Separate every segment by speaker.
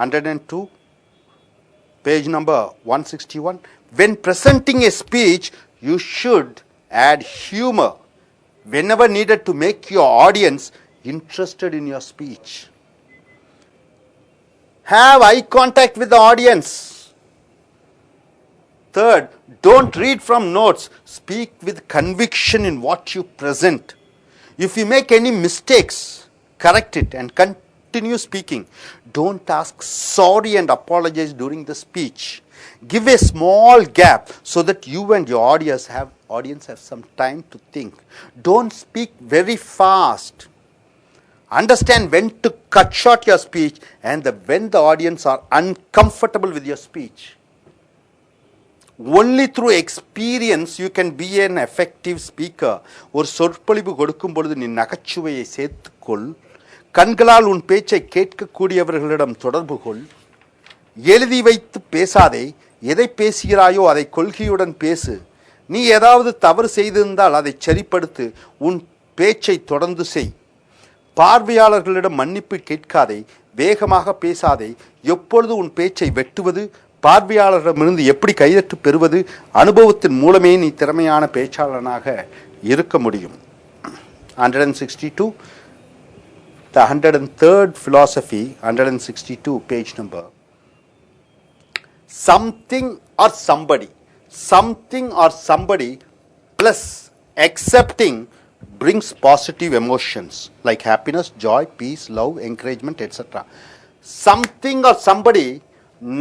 Speaker 1: 102, page number 161. When presenting a speech, you should add humor whenever needed to make your audience interested in your speech. Have eye contact with the audience. Third, don't read from notes. Speak with conviction in what you present. If you make any mistakes, correct it and continue speaking. Don't ask sorry and apologize during the speech. Give a small gap so that you and your audience have some time to think. Don't speak very fast. Understand when to cut short your speech and when the audience are uncomfortable with your speech. Only through experience you can be an effective speaker. ஒரு சொற்பொழிவு கொடுக்கும் பொழுது நீ நகைச்சுவையை சேர்த்துக்கொள். கண்களால் உன் பேச்சை கேட்கக்கூடியவர்களிடம் தொடர்பு கொள். எழுதி வைத்து பேசாதே. எதை பேசுகிறாயோ அதை கொள்கையுடன் பேசு. நீ ஏதாவது தவறு செய்திருந்தால் அதை சரிப்படுத்து. உன் பேச்சை தொடர்ந்து செய். பார்வையாளர்களிடம் மன்னிப்பு கேட்காதே. வேகமாக பேசாதே. எப்பொழுது உன் பேச்சை வெட்டுவது, பார்வையாளரிடமிருந்து எப்படி கைதட்டு பெறுவது, அனுபவத்தின் மூலமே நீ திறமையான பேச்சாளனாக இருக்க முடியும். 162, the 103rd philosophy, 162 page number. Something or somebody. Something or somebody plus accepting brings positive emotions like happiness, joy, peace, love, encouragement, etc. Something or somebody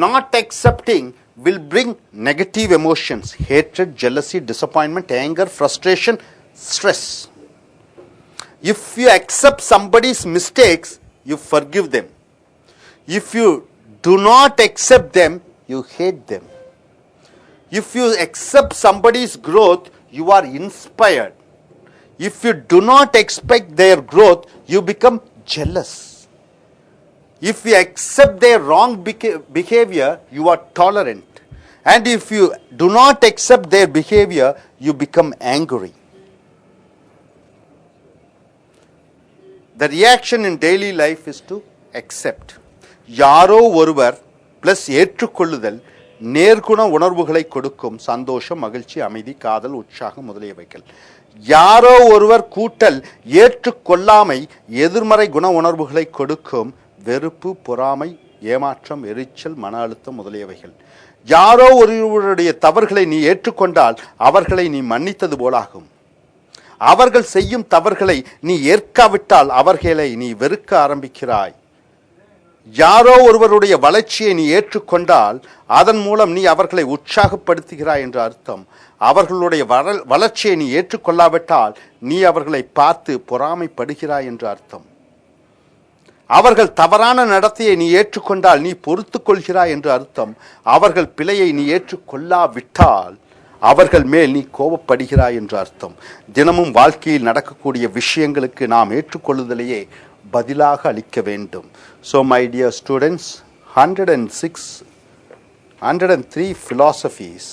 Speaker 1: not accepting will bring negative emotions, hatred, jealousy, disappointment, anger, frustration, stress. If you accept somebody's mistakes, you forgive them. If you do not accept them, you hate them. If you accept somebody's growth, you are inspired. If you do not expect their growth, you become jealous. If you accept their wrong behavior, you are tolerant. And if you do not accept their behavior, you become angry. The reaction in daily life is to accept. யாரோ ஒருவர் plus ஏற்றுக்கொள்ளுதல் நேர்குண உணர்வுகளை கொடுக்கும். சந்தோஷம், மகிழ்ச்சி, அமைதி, காதல், உற்சாகம் முதலியவைகள். யாரோ ஒருவர் கூட்டல் ஏற்றுக்கொள்ளாமை எதிர்மறை குண உணர்வுகளை கொடுக்கும். வெறுப்பு, பொறாமை, ஏமாற்றம், எரிச்சல், மன அழுத்தம் முதலியவைகள். யாரோ ஒருவருடைய தவறுகளை நீ ஏற்றுக்கொண்டால் அவர்களை நீ மன்னித்தது போலாகும். அவர்கள் செய்யும் தவறுகளை நீ ஏற்காவிட்டால் அவர்களை நீ வெறுக்க ஆரம்பிக்கிறாய். யாரோ ஒருவருடைய வளர்ச்சியை நீ ஏற்றுக்கொண்டால் அதன் மூலம் நீ அவர்களை உற்சாகப்படுத்துகிறாய் என்று அர்த்தம். அவர்களுடைய வளர்ச்சியை நீ ஏற்றுக்கொள்ளாவிட்டால் நீ அவர்களை பார்த்து பொறாமைப்படுகிறாய் என்று அர்த்தம். அவர்கள் தவறான நடத்தையை நீ ஏற்றுக்கொண்டால் நீ பொறுத்து கொள்கிறாய் என்று அர்த்தம். அவர்கள் பிழையை நீ ஏற்றுக்கொள்ளாவிட்டால் அவர்கள் மேல் நீ கோபப்படுகிறாய் என்று அர்த்தம். தினமும் வாழ்க்கையில் நடக்கக்கூடிய விஷயங்களுக்கு நாம் ஏற்றுக்கொள்ளுதலையே பதிலாக அளிக்க வேண்டும். So my dear students, 103 philosophies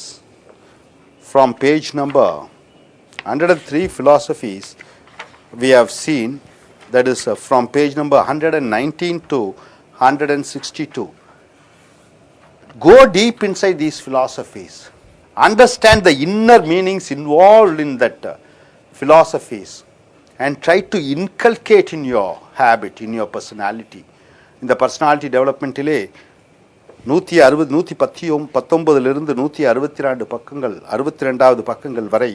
Speaker 1: from page number 103 philosophies we have seen, that is from page number 119 to 162. Go deep inside these philosophies. Understand the inner meanings involved in that philosophies and try to inculcate in your habit, in your personality. இந்த personality டெவலப்மெண்ட்டிலே 119 162 பக்கங்கள் 62வது பக்கங்கள் வரை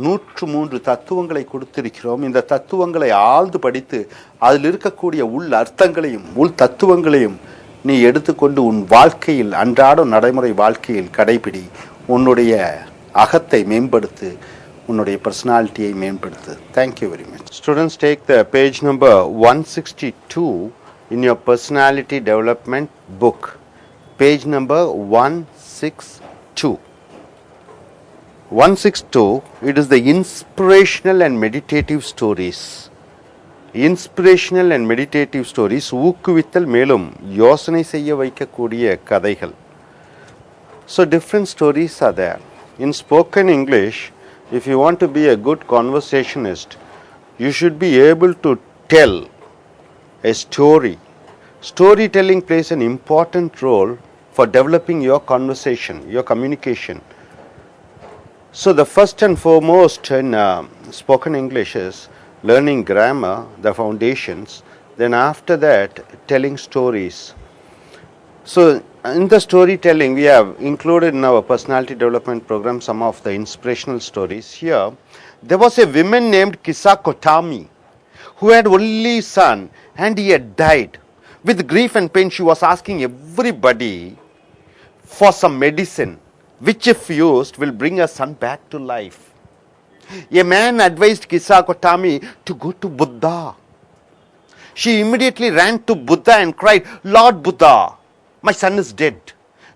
Speaker 1: 103 தத்துவங்களை கொடுத்திருக்கிறோம். இந்த தத்துவங்களை ஆழ்ந்து படித்து அதில் இருக்கக்கூடிய உள் அர்த்தங்களையும் உள் தத்துவங்களையும் நீ எடுத்துக்கொண்டு உன் வாழ்க்கையில் அன்றாட நடைமுறை வாழ்க்கையில் கடைபிடி. உன்னுடைய அகத்தை மேம்படுத்து, உன்னுடைய பர்சனாலிட்டியை மேம்படுத்து. Thank you very much. Students, take the page number 162 in your personality development book. Page number 162. 162, it is the inspirational and meditative stories. Inspirational and meditative stories, ஊக்குவித்தல் மேலும் யோசனை செய்ய வைக்கக்கூடிய கதைகள். So different stories are there. In spoken English, if you want to be a good conversationist, you should be able to tell a story Storytelling plays an important role for developing your conversation, your communication. So the first and foremost in spoken English is learning grammar, the foundations, then after that telling stories. So in the storytelling, we have included in our personality development program some of the inspirational stories. Here, there was a woman named Kisa Kotami who had only son and he had died. With grief and pain, she was asking everybody for some medicine, which if used will bring her son back to life. A man advised Kisa Kotami to go to Buddha. She immediately ran to Buddha and cried, Lord Buddha, my son is dead.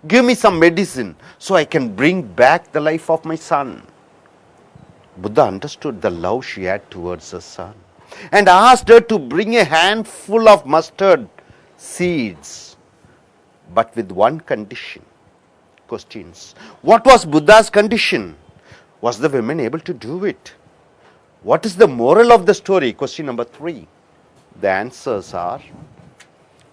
Speaker 1: Give me some medicine so I can bring back the life of my son. Buddha understood the love she had towards her son and asked her to bring a handful of mustard seeds, but with one condition. Questions. What was Buddha's condition? Was the woman able to do it? What is the moral of the story? Question number 3. The answers are,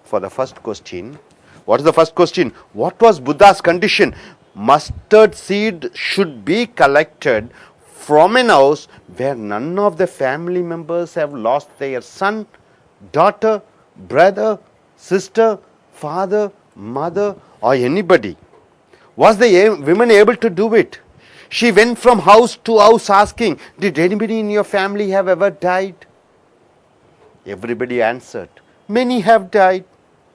Speaker 1: for the first question, what is the first question? What was Buddha's condition? Mustard seed should be collected from an house where none of the family members have lost their son, daughter, brother, sister, father, mother, or anybody. Was the woman able to do it? She went from house to house asking, did anybody in your family have ever died? Everybody answered, many have died,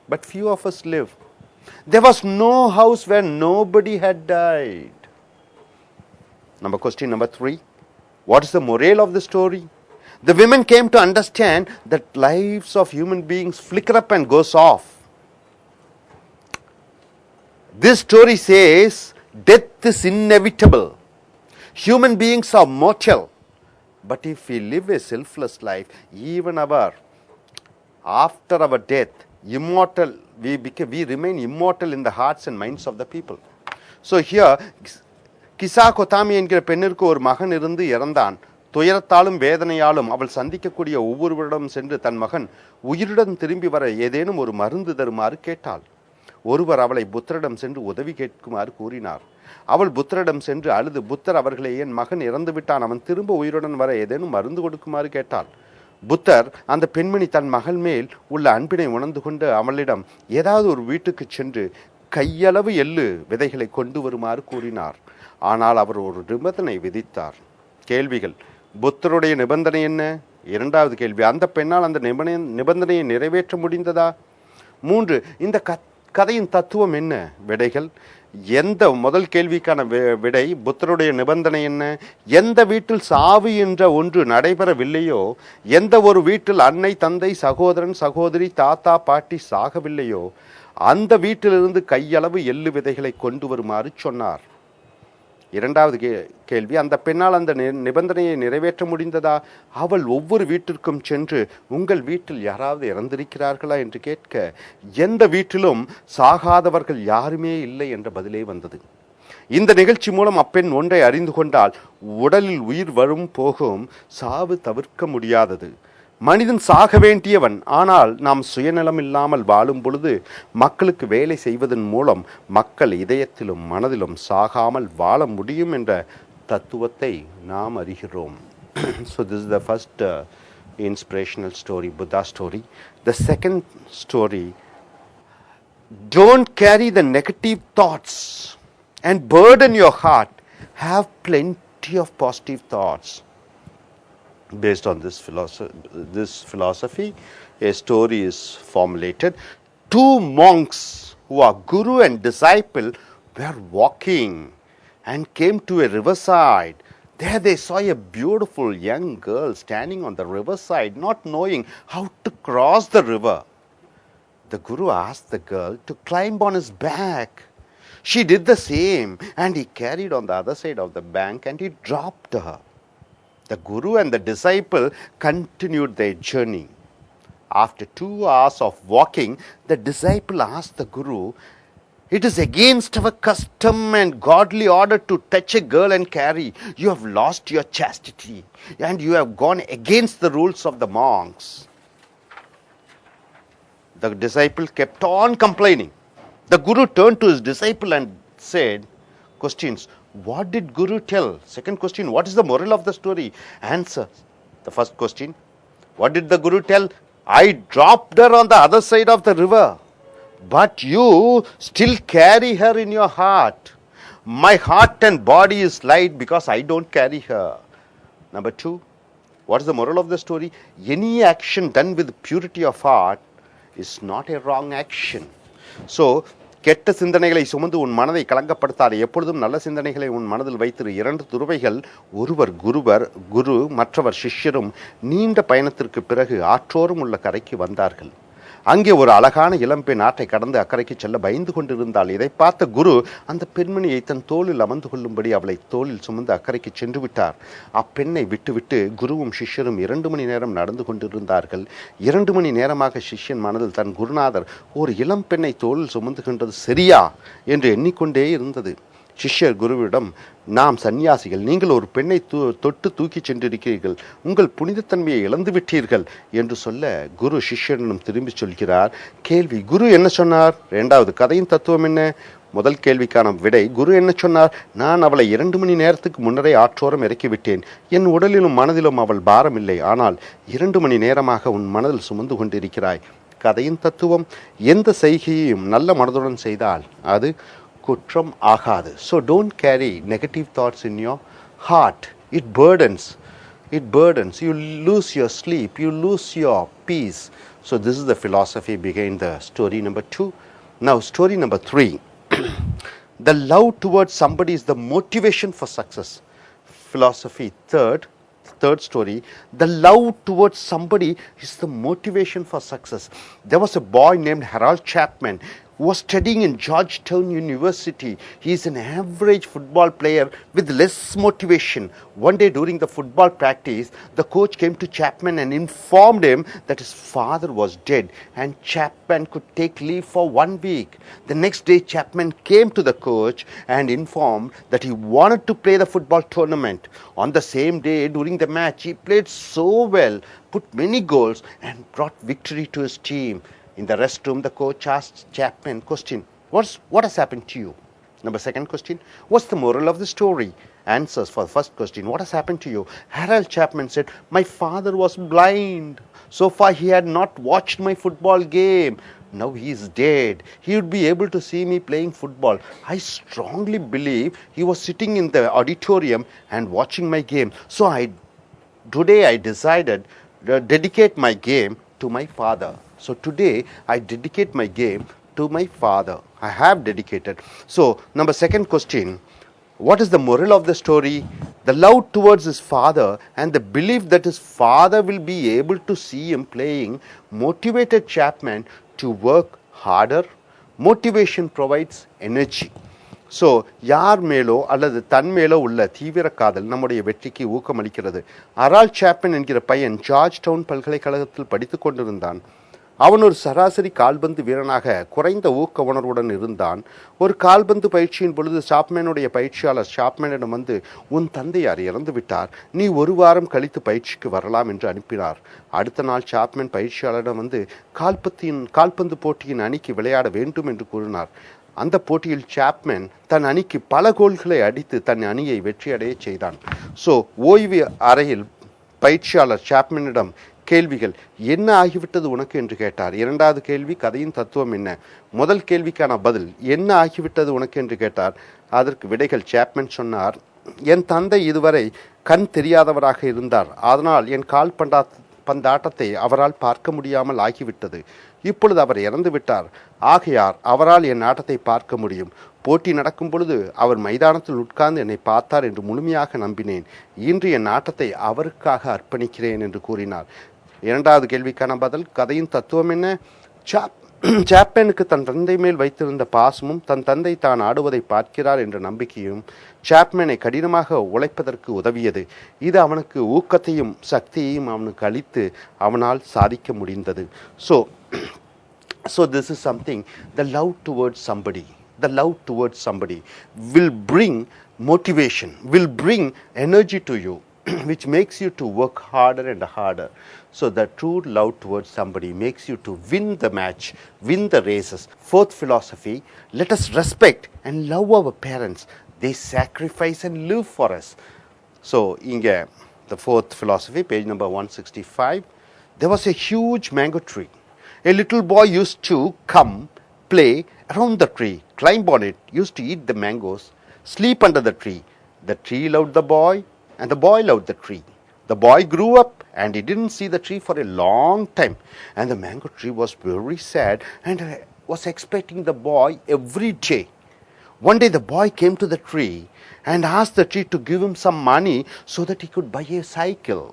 Speaker 1: but few of us live. There was no house where nobody had died. Question number 3. What is the moral of the story? The women came to understand that lives of human beings flicker up and goes off. This story says death is inevitable. Human beings are mortal. But if we live a selfless life, even after our death, immortal, we remain immortal in the hearts and minds of the people. So here, Kisa Kotami என்கிற பெண்ணிற்கு ஒரு மகன் இருந்து இறந்தான். துயரத்தாலும் வேதனையாலும் அவள் சந்திக்கக்கூடிய ஒவ்வொருவரிடம் சென்று தன் மகன் உயிருடன் திரும்பி வர ஏதேனும் ஒரு மருந்து தருமாறு கேட்டாள். ஒருவர் அவளை புத்தரிடம் சென்று உதவி கேட்குமாறு கூறினார். அவள் புத்தரிடம் சென்று அழுது, புத்தர் அவர்களே, என் மகன் இறந்து விட்டான், அவன் திரும்ப உயிருடன் வர ஏதேனும் மருந்து கொடுக்குமாறு கேட்டாள். புத்தர் அந்த பெண்மணி தன் மகள் மேல் உள்ள அன்பினை உணர்ந்து கொண்டு அவளிடம் ஏதாவது ஒரு வீட்டுக்கு சென்று கையளவு எள்ளு விதைகளை கொண்டு வருமாறு கூறினார். ஆனால் அவர் ஒரு நிபந்தனை விதித்தார். கேள்விகள். புத்தருடைய நிபந்தனை என்ன? இரண்டாவது கேள்வி, அந்த பெண்ணால் அந்த நிபந்தனையை நிறைவேற்ற முடிந்ததா? 3. இந்த கதையின் தத்துவம் என்ன? விடைகள். முதல் கேள்விக்கான விடை புத்தருடைய நிபந்தனை என்ன? எந்த வீட்டில் சாவு என்ற ஒன்று நடைபெறவில்லையோ, எந்த ஒரு வீட்டில் அன்னை, தந்தை, சகோதரன், சகோதரி, தாத்தா, பாட்டி சாகவில்லையோ, அந்த வீட்டிலிருந்து கையளவு எள்ளு விதைகளை கொண்டு வருமாறு சொன்னார். இரண்டாவது கேள்வி, அந்த பெண்ணால் அந்த நிபந்தனையை நிறைவேற்ற முடிந்ததா? அவள் ஒவ்வொரு வீட்டிற்கும் சென்று உங்கள் வீட்டில் யாராவது இறந்திருக்கிறார்களா என்று கேட்க, எந்த வீட்டிலும் சாகாதவர்கள் யாருமே இல்லை என்ற பதிலே வந்தது. இந்த நிகழ்ச்சி மூலம் அப்பெண் ஒன்றை அறிந்து கொண்டால், உடலில் உயிர் வரும் போகும், சாவு தவிர்க்க முடியாதது. மனிதன் சாக வேண்டியவன். ஆனால் நாம் சுயநலம் இல்லாமல் வாழும் பொழுது மக்களுக்கு வேலை செய்வதன் மூலம் மக்கள் இதயத்திலும் மனதிலும் சாகாமல் வாழ முடியும் என்ற தத்துவத்தை நாம் அறிகிறோம். So this is the first inspirational story, Buddha story. The second story, don't carry the negative thoughts and burden your heart. Have plenty of positive thoughts. Based on this philosophy, a story is formulated. 2 monks who are guru and disciple were walking and came to a riverside. There they saw a beautiful young girl standing on the riverside, not knowing how to cross the river. The guru asked the girl to climb on his back. She did the same, and he carried on the other side of the bank and he dropped her. The guru and the disciple continued their journey. After 2 hours of walking, the disciple asked the guru, "It is against our custom and godly order to touch a girl and carry. You have lost your chastity and you have gone against the rules of the monks." The disciple kept on complaining. The Guru turned to his disciple and said, questions, what did Guru tell? Second question, what is the moral of the story? Answer. The first question, what did the Guru tell? I dropped her on the other side of the river, but you still carry her in your heart. My heart and body is light because I don't carry her. Number two, what is the moral of the story? Any action done with purity of heart is not a wrong action. So, கெட்ட சிந்தனைகளை சுமந்து உன் மனதை கலங்கப்படுத்தாது, எப்பொழுதும் நல்ல சிந்தனைகளை உன் மனதில் வைத்திரு. இரண்டு துறவைகள், ஒருவர் குரு மற்றவர் சிஷ்யரும் நீண்ட பயணத்திற்கு பிறகு ஆற்றோரும் உள்ள கரைக்கு வந்தார்கள். அங்கே ஒரு அழகான இளம்பெண் ஆற்றை கடந்து அக்கறைக்கு செல்ல பயந்து கொண்டிருந்தாள். இதை பார்த்த குரு அந்த பெண்மணியை தன் தோளில் அமர்ந்து கொள்ளும்படி அவளை தோளில் சுமந்து அக்கறைக்கு சென்று விட்டார். அப்பெண்ணை விட்டுவிட்டு குருவும் சிஷ்யரும் 2 மணி நேரம் நடந்து கொண்டிருந்தார்கள். 2 மணி நேரமாக சிஷ்யன் மனதில் தன் குருநாதர் ஒரு இளம் பெண்ணை தோளில் சுமந்துகின்றது சரியா என்று எண்ணிக்கொண்டே இருந்தது. சிஷ்யர் குருவிடம், நாம் சந்நியாசிகள், நீங்கள் ஒரு பெண்ணை தொட்டு தூக்கி சென்றிருக்கிறீர்கள், உங்கள் புனிதத்தன்மையை இழந்து விட்டீர்கள் என்று சொல்ல குரு சிஷ்யரிடம் திரும்பி சொல்கிறார். கேள்வி, குரு என்ன சொன்னார்? இரண்டாவது, கதையின் தத்துவம் என்ன? முதல் கேள்விக்கான விடை, குரு என்ன சொன்னார்? நான் அவளை 2 மணி நேரத்துக்கு முன்னரே ஆற்றோரம் இறக்கிவிட்டேன். என் உடலிலும் மனதிலும் அவள் பாரம் இல்லை. ஆனால் 2 மணி நேரமாக உன் மனதில் சுமந்து கொண்டிருக்கிறாய். கதையின் தத்துவம், எந்த செய்கையையும் நல்ல மனதுடன் செய்தால் அது குற்றம் ஆகாது. So don't carry negative thoughts in your heart. It burdens. You lose your sleep. You lose your peace. So this is the philosophy behind the story number 2. Now story number 3. The love towards somebody is the motivation for success. Philosophy third story, the love towards somebody is the motivation for success. There was a boy named Harold Chapman who was studying in Georgetown University. He is an average football player with less motivation. One day during the football practice, the coach came to Chapman and informed him that his father was dead and Chapman could take leave for 1 week. The next day, Chapman came to the coach and informed that he wanted to play the football tournament. On the same day, during the match, he played so well, put many goals and brought victory to his team. In the restroom, the coach asked Chapman, question, what has happened to you? Number second question, what's the moral of the story? Answers for the first question, what has happened to you? Harold Chapman said, my father was blind. So far he had not watched my football game. Now he is dead. He would be able to see me playing football. I strongly believe he was sitting in the auditorium and watching my game. So today I decided to dedicate my game to my father. So today I dedicate my game to my father. I have dedicated. So number second question, what is the moral of the story? The love towards his father and the belief that his father will be able to see him playing motivated Chapman to work harder. Motivation provides energy. So யார் மேலோ அல்லது தன் மேலோ உள்ள தீவிர காதல் நம்முடைய வெற்றிக்கு ஊக்கமளிக்கிறது. Harold Chapman என்கிற பையன் ஜார்ஜ் டவுன் பல்கலைக்கழகத்தில் படித்து கொண்டிருந்தான். அவன் ஒரு சராசரி கால்பந்து வீரனாக குறைந்த ஊக்க உணர்வுடன் இருந்தான். ஒரு கால்பந்து பயிற்சியின் பொழுது சாப்மேனுடைய பயிற்சியாளர் சாப்மேனிடம் வந்து, உன் தந்தையார் இறந்து விட்டார், நீ 1 வாரம் கழித்து பயிற்சிக்கு வரலாம் என்று அனுப்பினார். அடுத்த நாள் சாப்மேன் பயிற்சியாளரிடம் வந்து கால்பந்து போட்டியின் அணிக்கு விளையாட வேண்டும் என்று கூறினார். அந்த போட்டியில் சாப்மேன் தன் அணிக்கு பல கோல்களை அடித்து தன் அணியை வெற்றியடைய செய்தான். ஸோ ஓய்வு அறையில் பயிற்சியாளர் சாப்மேனிடம் கேள்விகள், என்ன ஆகிவிட்டது உனக்கு என்று கேட்டார். இரண்டாவது கேள்வி, கதையின் தத்துவம் என்ன? முதல் கேள்விக்கான பதில், என்ன ஆகிவிட்டது உனக்கு என்று கேட்டார். அதற்கு விடைகள். சாப்மேன் சொன்னார், என் தந்தை இதுவரை கண் தெரியாதவராக இருந்தார். அதனால் என் பந்தாட்டத்தை அவரால் பார்க்க முடியாமல் ஆகிவிட்டது. இப்பொழுது அவர் இறந்து விட்டார். ஆகையார் அவரால் என் ஆட்டத்தை பார்க்க முடியும். போட்டி நடக்கும் பொழுது அவர் மைதானத்தில் உட்கார்ந்து என்னை பார்த்தார் என்று முழுமையாக நம்பினேன். இன்று என் ஆட்டத்தை அவருக்காக அர்ப்பணிக்கிறேன் என்று கூறினார். இரண்டாவது கேள்விக்கான பதில், கதையின் தத்துவம் என்ன? சாப்மேனுக்கு தன் தந்தை மேல் வைத்திருந்த பாசமும் தன் தந்தை தான் ஆடுவதை பார்க்கிறார் என்ற நம்பிக்கையும் சாப்மேனை கடினமாக உழைப்பதற்கு உதவியது. இது அவனுக்கு ஊக்கத்தையும் சக்தியையும் அவனுக்கு அளித்து அவனால் சாதிக்க முடிந்தது. So this is something, the love towards somebody will bring motivation, will bring energy to you. which makes you to work harder and harder. So the true love towards somebody makes you to win the match, win the races. Fourth philosophy, let us respect and love our parents. They sacrifice and live for us. So inge, the fourth philosophy, page number 165, there was a huge mango tree. A little boy used to come, play around the tree, climb on it, used to eat the mangoes, sleep under the tree. The tree loved the boy, and the boy loved the tree. The boy grew up, and he didn't see the tree for a long time. And the mango tree was very sad and was expecting the boy every day. One day the boy came to the tree and asked the tree to give him some money so that he could buy a cycle.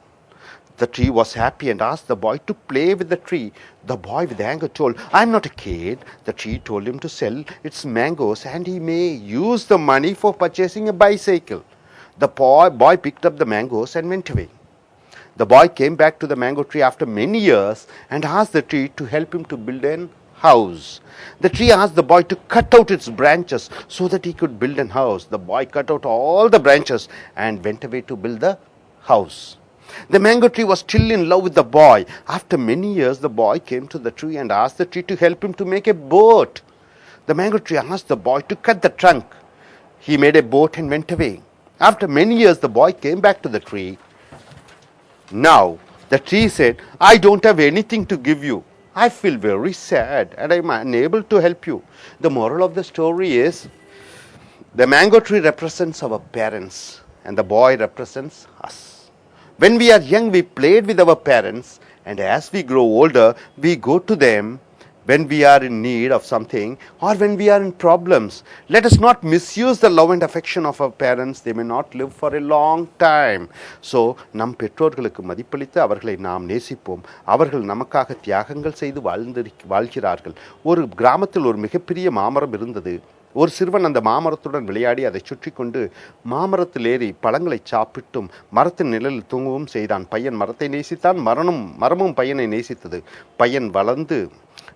Speaker 1: The tree was happy and asked the boy to play with the tree. The boy with anger told, "I'm not a kid." The tree told him to sell its mangoes and he may use the money for purchasing a bicycle. The boy picked up the mangoes and went away. The boy came back to the mango tree after many years and asked the tree to help him to build an house. The tree asked the boy to cut out its branches so that he could build an house. The boy cut out all the branches and went away to build the house. The mango tree was still in love with the boy. After many years, the boy came to the tree and asked the tree to help him to make a boat. The mango tree asked the boy to cut the trunk. He made a boat and went away. After many years, the boy came back to the tree. Now, the tree said, "I don't have anything to give you. I feel very sad and I am unable to help you." The moral of the story is, the mango tree represents our parents and the boy represents us. When we are young, we played with our parents, and as we grow older, we go to them when we are in need of something or when we are in problems. Let us not misuse the love and affection of our parents. They may not live for a long time. So, நம் பெற்றோர்களுக்கு மதிப்பளித்து அவர்களை நாம் நேசிப்போம். அவர்கள் நமக்காக தியாகங்கள் செய்து வாழ்கிறார்கள். ஒரு கிராமத்தில் ஒரு மிகப்பெரிய மாமரம் இருந்தது. ஒரு சிறுவன் அந்த மாமரத்துடன் விளையாடி அதை சுற்றி கொண்டு மாமரத்தில் ஏறி பழங்களை சாப்பிட்டும் மரத்தின் நிழலில் தூங்கவும் செய்தான். பையன் மரத்தை நேசித்தான், மரமும் பையனை நேசித்தது. பையன் வளர்ந்து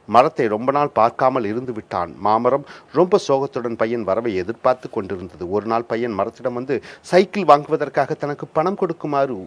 Speaker 1: மரத்தை ரொம்ப நாள் பார்க்காமல் இருந்து விட்டான். மாமரம் ரொம்ப சோகத்துடன் பையன் வரவை எதிர்பார்த்து கொண்டிருந்தது. ஒரு நாள் பையன் மரத்திடம் வந்து சைக்கிள் வாங்குவதற்காக தனக்கு பணம்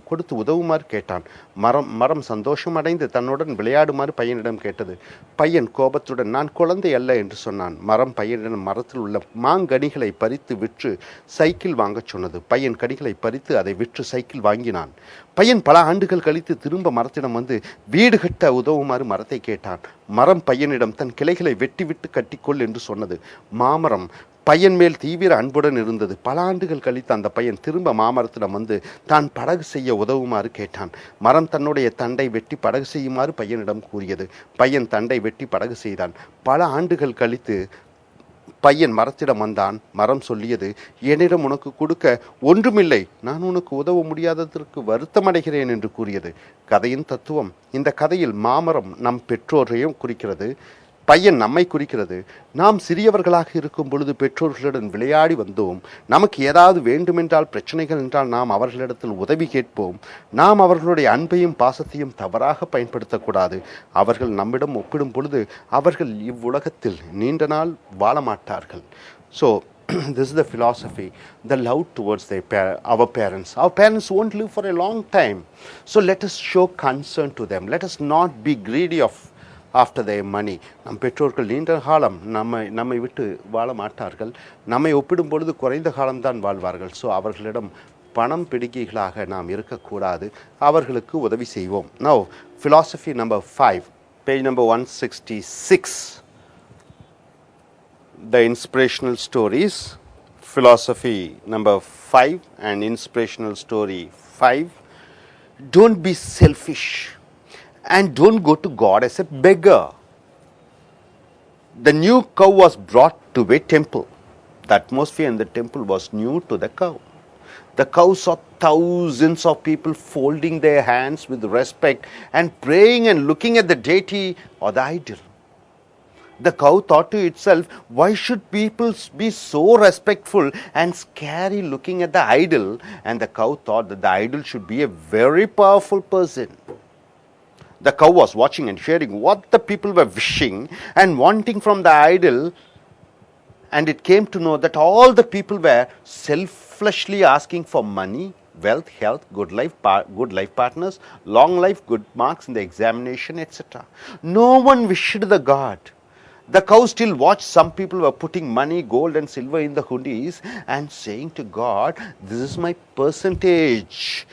Speaker 1: கொடுத்து உதவுமாறு கேட்டான். மரம் சந்தோஷம் அடைந்து தன்னுடன் விளையாடுமாறு பையனிடம் கேட்டது. பையன் கோபத்துடன், "நான் குழந்தை அல்ல" என்று சொன்னான். மரம் பையனிடம் மரத்தில் உள்ள மாங்கனிகளை பறித்து விற்று சைக்கிள் வாங்கச் சொன்னது. பையன் கனிகளை பறித்து அதை விற்று சைக்கிள் வாங்கினான். பையன் பல ஆண்டுகள் கழித்து திரும்ப மரத்திடம் வந்து வீடு கட்ட உதவுமாறு மரத்தை கேட்டான். மரம் பையனிடம் தன் கிளைகளை வெட்டிவிட்டு கட்டிக்கொள் என்று சொன்னது. மாமரம் பையன் மேல் தீவிர அன்புடன் இருந்தது. பல ஆண்டுகள் கழித்து அந்த பையன் திரும்ப மாமரத்திடம் வந்து தான் படகு செய்ய உதவுமாறு கேட்டான். மரம் தன்னுடைய தண்டை வெட்டி படகு செய்யுமாறு பையனிடம் கூறியது. பையன் தண்டை வெட்டி படகு செய்தான். பல ஆண்டுகள் கழித்து பையன் மரத்திடம் வந்தான். மரம் சொல்லியது, "என்னிடம் உனக்கு கொடுக்க ஒன்றுமில்லை. நான் உனக்கு உதவ முடியாததற்கு வருத்தமடைகிறேன்" என்று கூறியது. கதையின் தத்துவம். இந்த கதையில் மாமரம் நம் பெற்றோரையும் குறிக்கிறது, பையன் நம்மை குறிக்கிறது. நாம் சிறியவர்களாக இருக்கும் பொழுது பெற்றோர்களுடன் விளையாடி வந்தோம். நமக்கு ஏதாவது வேண்டுமென்றால், பிரச்சனைகள் என்றால் நாம் அவர்களிடத்தில் உதவி கேட்போம். நாம் அவர்களுடைய அன்பையும் பாசத்தையும் தவறாக பயன்படுத்தக்கூடாது. அவர்கள் நம்மிடம் ஒப்பிடும் பொழுது அவர்கள் இவ்வுலகத்தில் நீண்ட நாள் வாழ மாட்டார்கள். So this is the philosophy, the love towards our parents. Our parents won't live for a long time. So let us show concern to them. Let us not be greedy after their money. நம் பெற்றோர்கள் நீண்ட காலம் நம்மை விட்டு வாழ மாட்டார்கள். நம்மை ஒப்பிடும் பொழுது குறைந்த காலம்தான் வாழ்வார்கள். ஸோ அவர்களிடம் பணம் பிடிக்கிகளாக நாம் இருக்கக்கூடாது. அவர்களுக்கு உதவி செய்வோம். Now, philosophy number 5, page number 166. The inspirational stories, philosophy number 5 and inspirational story 5. Don't be selfish and don't go to God as a beggar. The new cow was brought to a temple. The atmosphere in the temple was new to the cow. The cow saw thousands of people folding their hands with respect and praying and looking at the deity or the idol. The cow thought to itself, "Why should people be so respectful and scary looking at the idol?" And the cow thought that the idol should be a very powerful person. The cow was watching and hearing what the people were wishing and wanting from the idol, and it came to know that all the people were selfishly asking for money, wealth, health, good life partners, long life, good marks in the examination, etc. No one wished the God. The cow still watched. Some people were putting money, gold and silver in the hundis and saying to God, this is my percentage.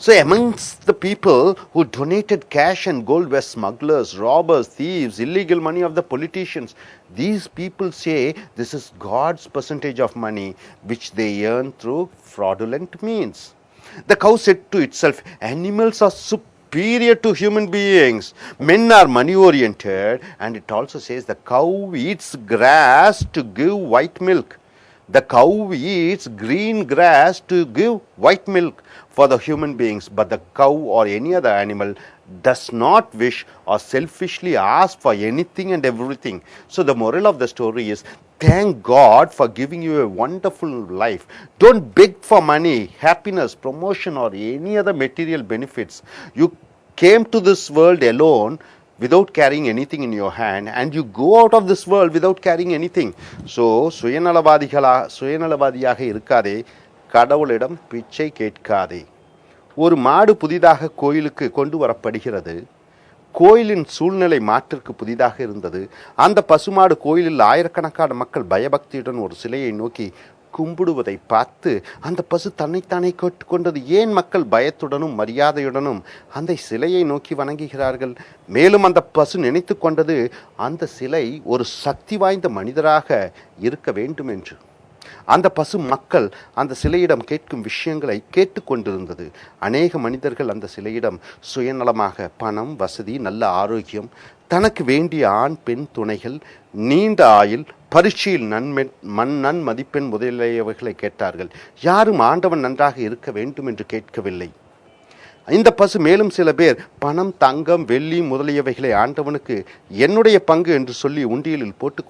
Speaker 1: So amongst the people who donated cash and gold were smugglers, robbers, thieves, illegal money of the politicians. These people say this is God's percentage of money which they earn through fraudulent means. The cow said to itself, animals are superior to human beings. Men are money oriented. And it also says the cow eats grass to give white milk. The cow eats green grass to give white milk for the human beings, but the cow or any other animal does not wish or selfishly ask for anything and everything. So the moral of the story is, thank God for giving you a wonderful life. Don't beg for money, happiness, promotion or any other material benefits. You came to this world alone without carrying anything in your hand, and you go out of this world without carrying anything. So சுயநலவாதியாக இருக்காதே, கடவுளிடம் பிச்சை கேட்காதே. ஒரு மாடு புதிதாக கோயிலுக்கு கொண்டு வரப்படுகிறது. கோயிலின் சூழ்நிலை மாற்றிற்கு புதிதாக இருந்தது. அந்த பசுமாடு கோயிலில் ஆயிரக்கணக்கான மக்கள் பயபக்தியுடன் ஒரு சிலையை நோக்கி கும்பிடுவதை பார்த்து அந்த பசு தன்னைத்தானே கேட்டுக்கொண்டது. ஏன் மக்கள் பயத்துடனும் மரியாதையுடனும் அந்த சிலையை நோக்கி வணங்குகிறார்கள்? மேலும் அந்த பசு நினைத்து கொண்டது அந்த சிலை ஒரு சக்தி வாய்ந்த மனிதராக இருக்க வேண்டும் என்று. அந்த பசு மக்கள் அந்த சிலையிடம் கேட்கும் விஷயங்களை கேட்டுக்கொண்டிருந்தது. அநேக மனிதர்கள் அந்த சிலையிடம் சுயநலமாக பணம், வசதி, நல்ல ஆரோக்கியம், தனக்கு வேண்டிய ஆண் பெண் துணைகள், நீண்ட ஆயுள், பரீட்சையில் நன்மதிப்பெண் முதலியவைகளை கேட்டார்கள். யாரும் ஆண்டவன் நன்றாக இருக்க வேண்டும் என்று கேட்கவில்லை. இந்த பசு மேலும் சில பேர் பணம், தங்கம், வெள்ளி முதலியவைகளை ஆண்டவனுக்கு என்னுடைய பங்கு என்று சொல்லி உண்டியலில் போட்டு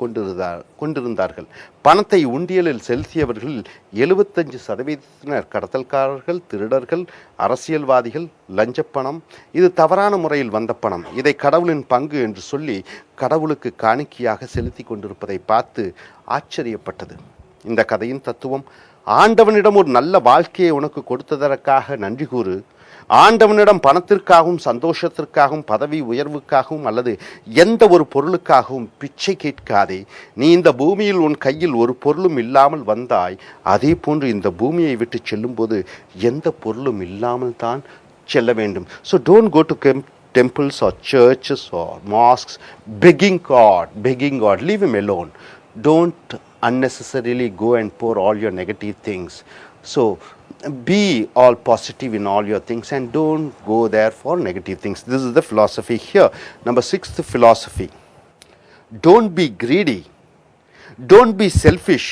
Speaker 1: கொண்டிருந்தார்கள். பணத்தை உண்டியலில் செலுத்தியவர்களில் 75% கடத்தல்காரர்கள், திருடர்கள், அரசியல்வாதிகள், லஞ்சப்பணம், இது தவறான முறையில் வந்த பணம், இதை கடவுளின் பங்கு என்று சொல்லி கடவுளுக்கு காணிக்கையாக செலுத்தி கொண்டிருப்பதை பார்த்து ஆச்சரியப்பட்டது. இந்த கதையின் தத்துவம், ஆண்டவனிடம் ஒரு நல்ல வாழ்க்கையை உனக்கு கொடுத்ததற்காக நன்றி கூறு. ஆண்டவனிடம் பணத்திற்காகவும் சந்தோஷத்திற்காகவும் பதவி உயர்வுக்காகவும் அல்லது எந்த ஒரு பொருளுக்காகவும் பிச்சை கேட்காதே. நீ இந்த பூமியில் உன் கையில் ஒரு பொருளும் இல்லாமல் வந்தாய். அதே போன்று இந்த பூமியை விட்டு செல்லும்போது எந்த பொருளும் இல்லாமல் தான் செல்ல வேண்டும். So don't go to temples or churches or mosques begging God. Leave him alone. Don't unnecessarily go and pour all your negative things. So be all positive in all your things and don't go there for negative things. This is the philosophy here. Number 6th philosophy. Don't be greedy. Don't be selfish.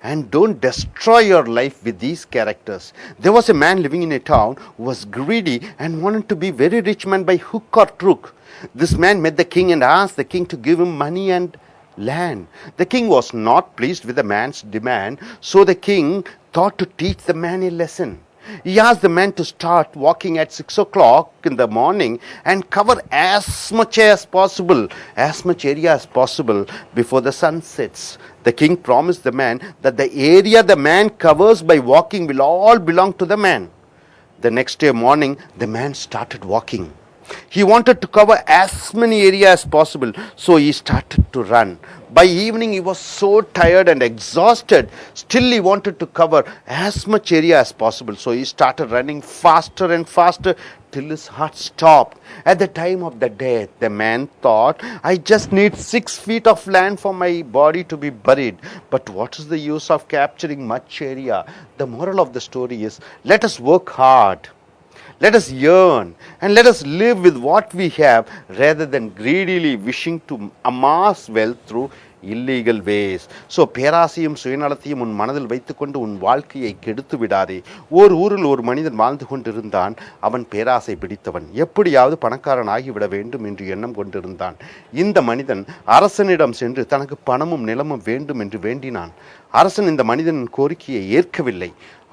Speaker 1: And don't destroy your life with these characters. There was a man living in a town who was greedy and wanted to be very rich man by hook or crook. This man met the king and asked the king to give him money and land. The king was not pleased with the man's demand, so the king thought to teach the man a lesson. He asked the man to start walking at 6 o'clock in the morning and cover as much area as possible before the sun sets. The king promised the man that the area the man covers by walking will all belong to the man. The next day morning, the man started walking. He wanted to cover as many area as possible, so he started to run. By evening, he was so tired and exhausted. Still, he wanted to cover as much area as possible, so he started running faster and faster till his heart stopped. At the time of the death, the man thought, I just need 6 feet of land for my body to be buried. But what is the use of capturing much area? The moral of the story is, let us work hard. Let us yearn and let us live with what we have rather than greedily wishing to amass wealth through illegal ways. So பேராசையும் சுயநலத்தையும் உன் மனதில் வைத்துக்கொண்டு உன் வாழ்க்கையை கெடுத்து விடாதே. ஒரு ஊரில் ஒரு மனிதன் வாழ்ந்து கொண்டிருந்தான். அவன் பேராசை பிடித்தவன். எப்படியாவது பணக்காரன் ஆகிவிட வேண்டும் என்று எண்ணம் கொண்டிருந்தான். இந்த மனிதன் அரசனிடம் சென்று தனக்கு பணமும் நிலமும் வேண்டும் என்று வேண்டினான். அரசன் இந்த மனிதனின் கோரிக்கையை ஏற்கவில்லை.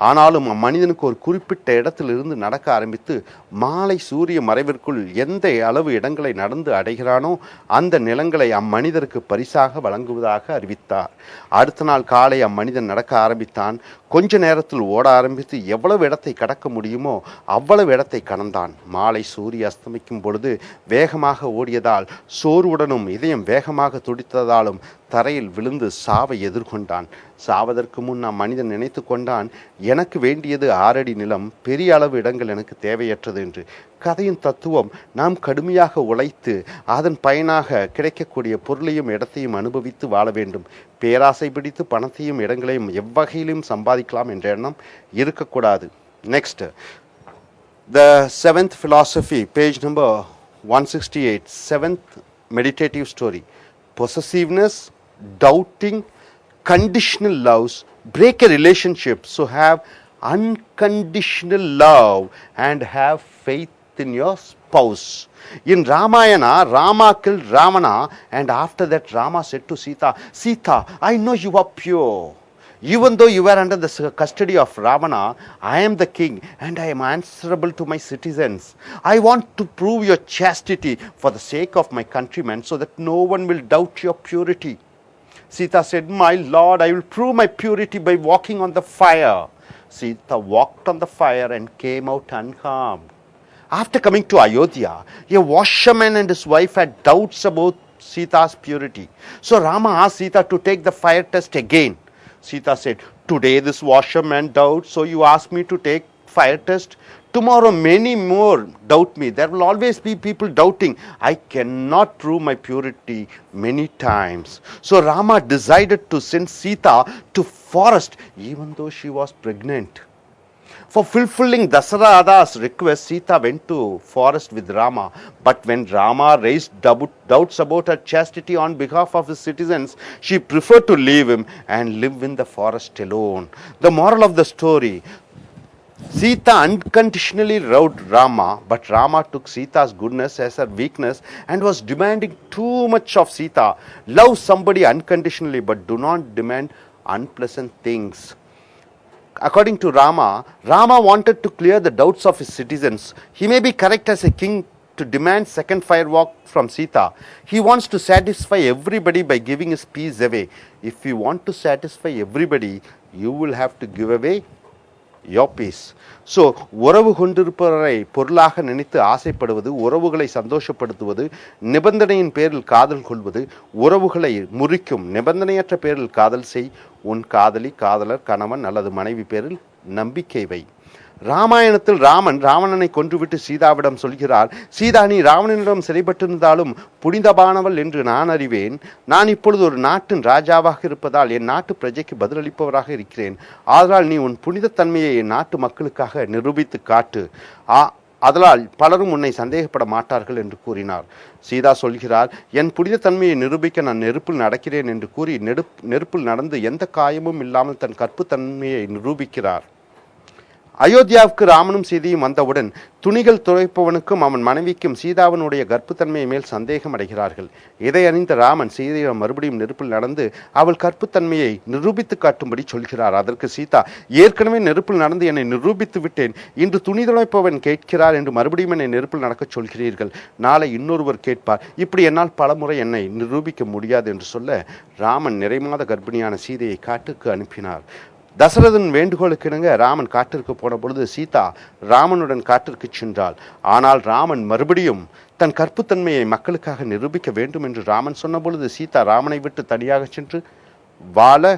Speaker 1: ஆனாலும் அம்மனிதனுக்கு ஒரு குறிப்பிட்ட இடத்திலிருந்து நடக்க ஆரம்பித்து மாலை சூரிய மறைவிற்குள் எந்த அளவு இடங்களை நடந்து அடைகிறானோ அந்த நிலங்களை அம்மனிதருக்கு பரிசாக வழங்க வழங்குவதாக அறிவித்தார். அடுத்த நாள் காலை அம்மனிதன் நடக்க ஆரம்பித்தான். கொஞ்ச நேரத்தில் ஓட ஆரம்பித்து எவ்வளவு இடத்தை கடக்க முடியுமோ அவ்வளவு இடத்தை கடந்தான். மாலை சூரிய அஸ்தமிக்கும் பொழுது வேகமாக ஓடியதால் சோர்வுடனும் இதயம் வேகமாக துடித்ததாலும் தரையில் விழுந்து சாவை எதிர்கொண்டான். சாவதற்கு முன் அம்மனிதன் நினைத்து கொண்டான், எனக்கு வேண்டியது 6 அடி நிலம், பெரிய அளவு இடங்கள் எனக்கு தேவையற்றது என்று. கதையின் தத்துவம், நாம் கடுமையாக உழைத்து அதன் பயனாக கிடைக்கக்கூடிய பொருளையும் இடத்தையும் அனுபவித்து வாழ வேண்டும். பேராசை பிடித்து பணத்தையும் இடங்களையும் எவ்வகையிலும் சம்பாதிக்கலாம் என்ற எண்ணம் இருக்கக்கூடாது. Next, the 7th philosophy, page number 168, 7th meditative story. Possessiveness, doubting, conditional loves break a relationship, so have unconditional love and have faith in your spouse. In Ramayana, Rama killed Ravana, and after that Rama said to Sita, Sita, I know you are pure. Even though you were under the custody of Ravana, I am the king and I am answerable to my citizens. I want to prove your chastity for the sake of my countrymen, so that no one will doubt your purity. Sita said, my lord, I will prove my purity by walking on the fire. Sita walked on the fire and came out unharmed. After coming to Ayodhya, a washerman and his wife had doubts about Sita's purity. So Rama asked Sita to take the fire test again. Sita said, today this washerman doubts, so you ask me to take fire test? Tomorrow many more doubt me. There will always be people doubting. I cannot prove my purity many times. So Rama decided to send Sita to forest even though she was pregnant. For fulfilling Dasarada's request, Sita went to forest with Rama. But when Rama raised doubts about her chastity on behalf of his citizens, she preferred to leave him and live in the forest alone. The moral of the story, Sita unconditionally loved Rama, but Rama took Sita's goodness as her weakness and was demanding too much of Sita. Love somebody unconditionally, but do not demand unpleasant things. According to Rama, Rama wanted to clear the doubts of his citizens. He may be correct as a king to demand second firewalk from Sita. He wants to satisfy everybody by giving his peace away. If you want to satisfy everybody, you will have to give away your peace. So உறவு கொண்டிருப்பவரை பொருளாக நினைத்து ஆசைப்படுவது, உறவுகளை சந்தோஷப்படுத்துவது, நிபந்தனையின் பேரில் காதல் கொள்வது உறவுகளை முறிக்கும். நிபந்தனையற்ற பேரில் காதல் செய். உன் காதலி, காதலர், கணவன் அல்லது மனைவி பேரில் நம்பிக்கை வை. ராமாயணத்தில் ராமன் ராவணனை கொன்றுவிட்டு சீதாவிடம் சொல்கிறார், சீதா, நீ ராவணனிடம் சிறைப்பட்டிருந்தாலும் புனிதமானவள் என்று நான் அறிவேன். நான் இப்பொழுது ஒரு நாட்டின் ராஜாவாக இருப்பதால் என் நாட்டு பிரஜைக்கு பதிலளிப்பவராக இருக்கிறேன். ஆதலால் நீ உன் புனிதத்தன்மையை என் நாட்டு மக்களுக்காக நிரூபித்து காட்டு. அதனால் பலரும் உன்னை சந்தேகப்பட மாட்டார்கள் என்று கூறினார். சீதா சொல்கிறார், என் புனிதத்தன்மையை நிரூபிக்க நான் நெருப்பில் நடக்கிறேன் என்று கூறி நெருப்பில் நடந்து எந்த காயமும் இல்லாமல் தன் கற்புத்தன்மையை நிரூபிக்கிறார். அயோத்தியாவுக்கு ராமனும் சீதையும் வந்தவுடன் துணிகள் துவைப்பவனுக்கும் அவன் மனைவிக்கும் சீதாவினுடைய கர்ப்புத்தன்மையை மேல் சந்தேகம் அடைகிறார்கள். இதை அறிந்த ராமன் சீதையிடம் மறுபடியும் நெருப்பில் நடந்து அவள் கற்புத்தன்மையை நிரூபித்து காட்டும்படி சொல்கிறார். அதற்கு சீதா, ஏற்கனவே நெருப்பில் நடந்து என்னை நிரூபித்து விட்டேன். இன்று துணி துவைப்பவன் கேட்கிறார் என்று மறுபடியும் என்னை நெருப்பில் நடக்கச் சொல்கிறீர்கள். நாளை இன்னொருவர் கேட்பார். இப்படி என்னால் பலமுறை என்னை நிரூபிக்க முடியாது என்று சொல்ல ராமன் நிறைமாத கர்ப்பிணியான சீதையை காட்டுக்கு அனுப்பினார். தசரதன் வேண்டுகோளுக்கு இணங்க ராமன் காட்டிற்கு போன பொழுது சீதா ராமனுடன் காட்டிற்கு சென்றாள். ஆனால் ராமன் மறுபடியும் தன் கற்புத்தன்மையை மக்களுக்காக நிரூபிக்க வேண்டும் என்று ராமன் சொன்ன பொழுது சீதா ராமனை விட்டு தனியாக சென்று வாழ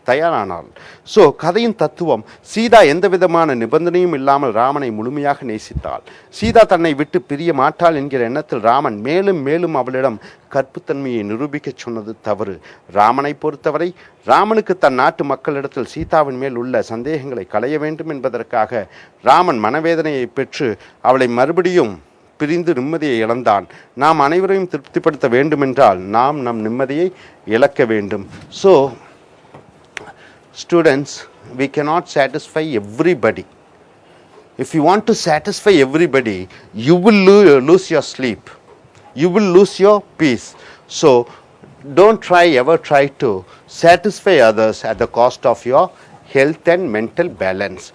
Speaker 1: தயாரானாள். ஸோ கதையின் தத்துவம், சீதா எந்த விதமான நிபந்தனையும் இல்லாமல் ராமனை முழுமையாக நேசித்தாள். சீதா தன்னை விட்டு பிரிய மாட்டாள் என்கிற எண்ணத்தில் ராமன் மேலும் மேலும் அவளிடம் கற்புத்தன்மையை நிரூபிக்க சொன்னது தவறு. ராமனை பொறுத்தவரை ராமனுக்கு தன் நாட்டு மக்களிடத்தில் சீதாவின் மேல் உள்ள சந்தேகங்களை களைய வேண்டும் என்பதற்காக ராமன் மனவேதனையை பெற்று அவளை மறுபடியும் பிரிந்து நிம்மதியை இழந்தான். நாம் அனைவரையும் திருப்திப்படுத்த வேண்டுமென்றால் நாம் நம் நிம்மதியை இழக்க வேண்டும். So students, we cannot satisfy everybody. If you want to satisfy everybody, you will lose your sleep. You will lose your peace. So don't ever try to satisfy others at the cost of your health and mental balance.